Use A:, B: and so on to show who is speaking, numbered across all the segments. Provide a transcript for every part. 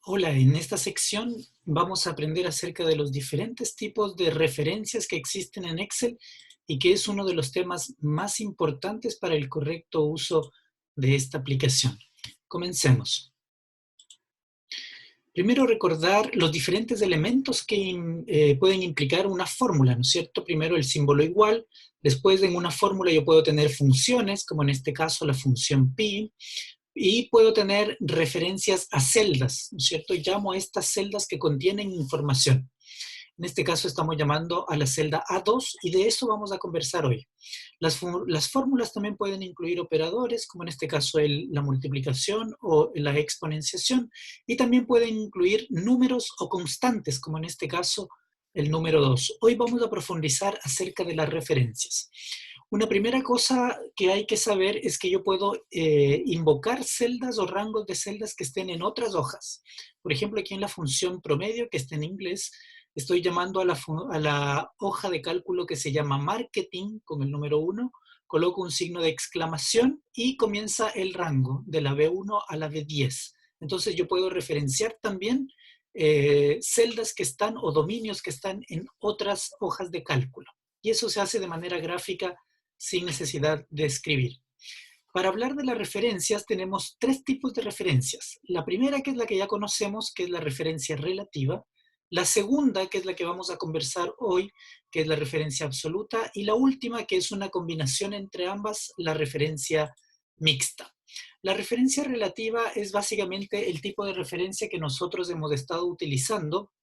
A: Hola, en esta sección vamos a aprender acerca de los diferentes tipos de referencias que existen en Excel y que es uno de los temas más importantes para el correcto uso de esta aplicación. Comencemos. Primero recordar los diferentes elementos que pueden implicar una fórmula, ¿no es cierto? Primero el símbolo igual, después en una fórmula yo puedo tener funciones, como en este caso la función pi, y puedo tener referencias a celdas, ¿no es cierto? Llamo a estas celdas que contienen información. En este caso estamos llamando a la celda A2 y de eso vamos a conversar hoy. Las fórmulas también pueden incluir operadores, como en este caso la multiplicación o la exponenciación, y también pueden incluir números o constantes, como en este caso el número 2. Hoy vamos a profundizar acerca de las referencias. Una primera cosa que hay que saber es que yo puedo invocar celdas o rangos de celdas que estén en otras hojas. Por ejemplo, aquí en la función promedio, que está en inglés, estoy llamando a la hoja de cálculo que se llama marketing, con el número 1, coloco un signo de exclamación y comienza el rango de la B1 a la B10. Entonces yo puedo referenciar también celdas que están o dominios que están en otras hojas de cálculo. Y eso se hace de manera gráfica sin necesidad de escribir. Para hablar de las referencias tenemos tres tipos de referencias. La primera, que es la que ya conocemos, que es la referencia relativa. La segunda, que es la que vamos a conversar hoy, que es la referencia absoluta. Y la última, que es una combinación entre ambas, la referencia mixta. La referencia relativa es básicamente el tipo de referencia que nosotros hemos estado utilizando,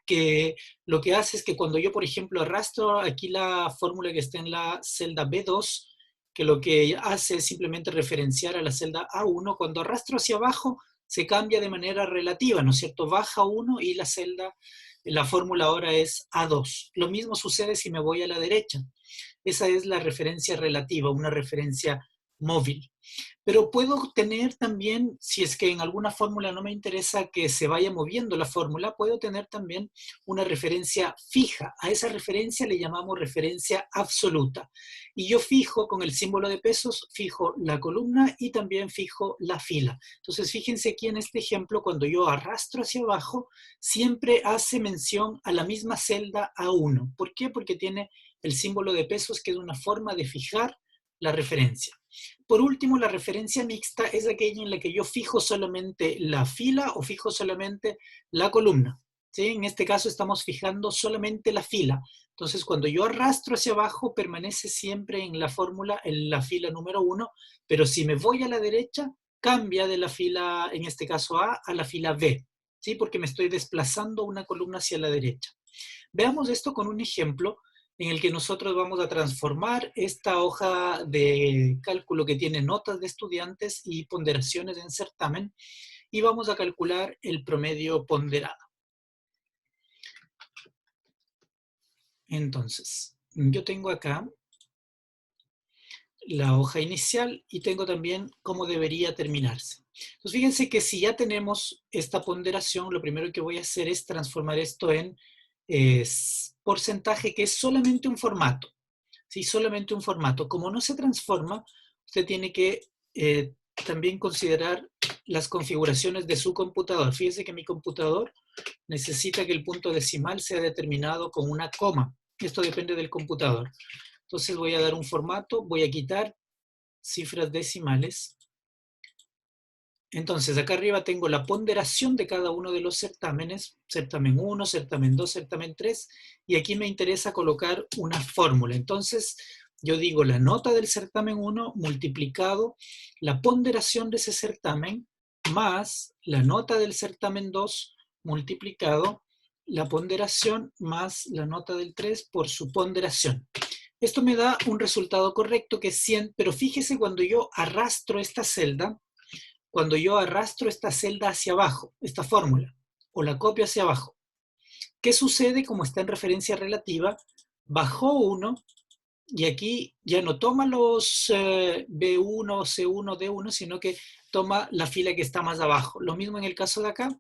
A: que lo que hace es que cuando yo, por ejemplo, arrastro aquí la fórmula que está en la celda B2, que lo que hace es simplemente referenciar a la celda A1, cuando arrastro hacia abajo se cambia de manera relativa, ¿no es cierto? Baja 1 y la fórmula ahora es A2. Lo mismo sucede si me voy a la derecha. Esa es la referencia relativa, una referencia móvil. Pero puedo tener también, si es que en alguna fórmula no me interesa que se vaya moviendo la fórmula, puedo tener también una referencia fija. A esa referencia le llamamos referencia absoluta. Y yo fijo con el símbolo de pesos, fijo la columna y también fijo la fila. Entonces, fíjense aquí en este ejemplo, cuando yo arrastro hacia abajo, siempre hace mención a la misma celda A1. ¿Por qué? Porque tiene el símbolo de pesos, que es una forma de fijar la referencia. Por último, la referencia mixta es aquella en la que yo fijo solamente la fila o fijo solamente la columna. ¿Sí? En este caso estamos fijando solamente la fila. Entonces, cuando yo arrastro hacia abajo, permanece siempre en la fórmula, en la fila número 1, pero si me voy a la derecha, cambia de la fila, en este caso A la fila B, ¿sí? Porque me estoy desplazando una columna hacia la derecha. Veamos esto con un ejemplo en el que nosotros vamos a transformar esta hoja de cálculo que tiene notas de estudiantes y ponderaciones en certamen y vamos a calcular el promedio ponderado. Entonces, yo tengo acá la hoja inicial y tengo también cómo debería terminarse. Entonces, fíjense que si ya tenemos esta ponderación, lo primero que voy a hacer es transformar esto en porcentaje, que es solamente un formato. ¿Sí? Solamente un formato. Como no se transforma, usted tiene que también considerar las configuraciones de su computador. Fíjese que mi computador necesita que el punto decimal sea determinado con una coma. Esto depende del computador. Entonces voy a dar un formato, voy a quitar cifras decimales. Entonces, acá arriba tengo la ponderación de cada uno de los certámenes, certamen 1, certamen 2, certamen 3, y aquí me interesa colocar una fórmula. Entonces, yo digo la nota del certamen 1 multiplicado la ponderación de ese certamen más la nota del certamen 2 multiplicado la ponderación más la nota del 3 por su ponderación. Esto me da un resultado correcto que es 100, pero fíjese cuando yo arrastro esta celda, hacia abajo, esta fórmula, o la copio hacia abajo, ¿qué sucede? Como está en referencia relativa, bajó 1 y aquí ya no toma los B1, C1, D1, sino que toma la fila que está más abajo. Lo mismo en el caso de acá,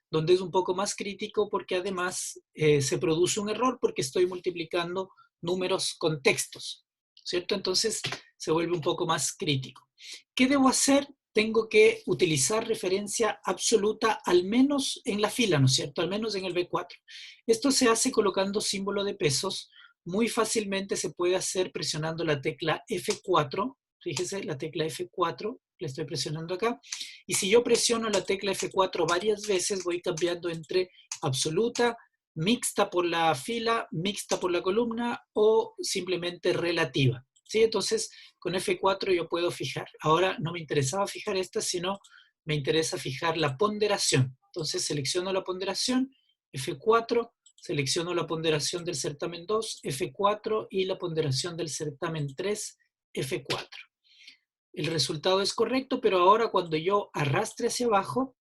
A: donde es un poco más crítico porque además se produce un error porque estoy multiplicando números con textos, ¿cierto? Entonces se vuelve un poco más crítico. ¿Qué debo hacer? tengo que utilizar referencia absoluta, al menos en la fila, ¿no es cierto? Al menos en el B4. Esto se hace colocando símbolo de pesos. Muy fácilmente se puede hacer presionando la tecla F4. Fíjese, la tecla F4, la estoy presionando acá. Y si yo presiono la tecla F4 varias veces, voy cambiando entre absoluta, mixta por la fila, mixta por la columna o simplemente relativa. ¿Sí? Entonces, con F4 yo puedo fijar. Ahora no me interesaba fijar esta, sino me interesa fijar la ponderación. Entonces selecciono la ponderación, F4, selecciono la ponderación del certamen 2, F4, y la ponderación del certamen 3, F4. El resultado es correcto, pero ahora cuando yo arrastre hacia abajo,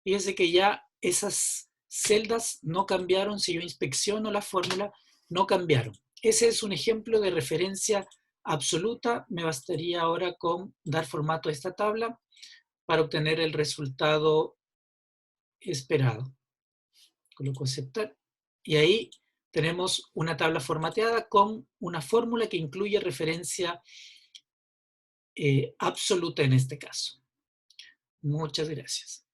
A: fíjense que ya esas celdas no cambiaron. Si yo inspecciono la fórmula, no cambiaron. Ese es un ejemplo de referencia absoluta. Me bastaría ahora con dar formato a esta tabla para obtener el resultado esperado. Coloco aceptar y ahí tenemos una tabla formateada con una fórmula que incluye referencia absoluta en este caso. Muchas gracias.